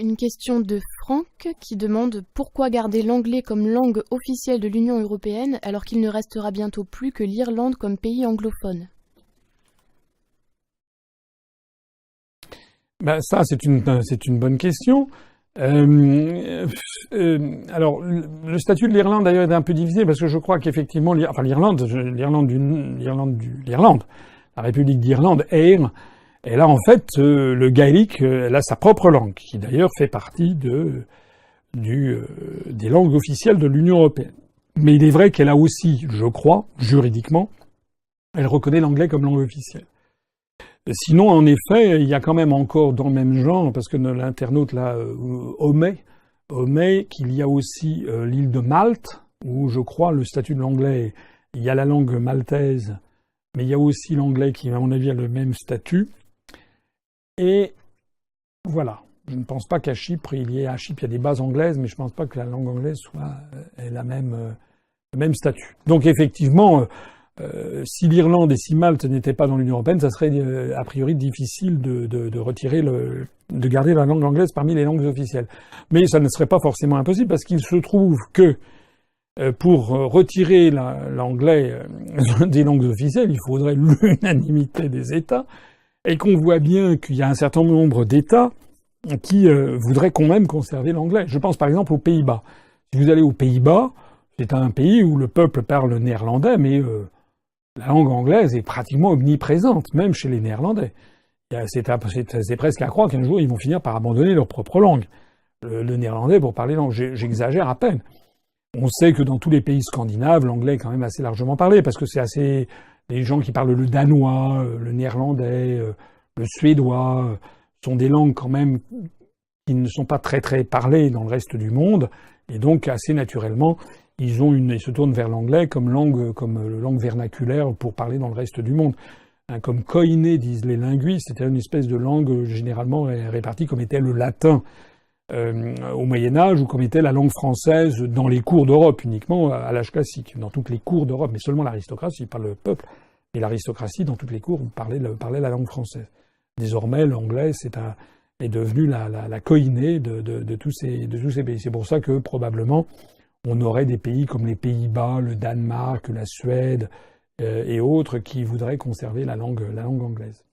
Une question de Franck qui demande pourquoi garder l'anglais comme langue officielle de l'Union européenne alors qu'il ne restera bientôt plus que l'Irlande comme pays anglophone. Ben ça, c'est une bonne question. Alors, le statut de l'Irlande d'ailleurs est un peu divisé parce que je crois qu'effectivement, l'Irlande, la République d'Irlande, elle a en fait le gaélique, elle a sa propre langue, qui d'ailleurs fait partie des langues officielles de l'Union européenne. Mais il est vrai qu'elle a aussi, je crois, juridiquement, elle reconnaît l'anglais comme langue officielle. Sinon, en effet, il y a quand même encore dans le même genre, parce que l'internaute là omet qu'il y a aussi l'île de Malte, où je crois le statut de l'anglais, il y a la langue maltaise, mais il y a aussi l'anglais qui, à mon avis, a le même statut. Et voilà. Je ne pense pas qu'à Chypre, il y a des bases anglaises, mais je ne pense pas que la langue anglaise ait le même statut. Donc effectivement, si l'Irlande et si Malte n'étaient pas dans l'Union européenne, ça serait a priori difficile de garder la langue anglaise parmi les langues officielles. Mais ça ne serait pas forcément impossible parce qu'il se trouve que pour retirer l'anglais des langues officielles, il faudrait l'unanimité des États et qu'on voit bien qu'il y a un certain nombre d'États qui voudraient quand même conserver l'anglais. Je pense par exemple aux Pays-Bas. Si vous allez aux Pays-Bas, c'est un pays où le peuple parle néerlandais, mais la langue anglaise est pratiquement omniprésente, même chez les Néerlandais. C'est presque à croire qu'un jour ils vont finir par abandonner leur propre langue. Le néerlandais pour parler langue. J'exagère à peine. On sait que dans tous les pays scandinaves, l'anglais est quand même assez largement parlé, parce que c'est assez... Les gens qui parlent le danois, le néerlandais, le suédois, sont des langues quand même qui ne sont pas très très parlées dans le reste du monde, et donc assez naturellement, ils se tournent vers l'anglais comme langue vernaculaire pour parler dans le reste du monde. Comme koiné, disent les linguistes, c'était une espèce de langue généralement répartie comme était le latin au Moyen-Âge ou comme était la langue française dans les cours d'Europe uniquement à l'âge classique, dans toutes les cours d'Europe, mais seulement l'aristocratie, pas le peuple, mais l'aristocratie dans toutes les cours parlait la langue française. Désormais, l'anglais est devenu la koiné de tous ces pays. C'est pour ça que probablement on aurait des pays comme les Pays-Bas, le Danemark, la Suède et autres qui voudraient conserver la langue anglaise.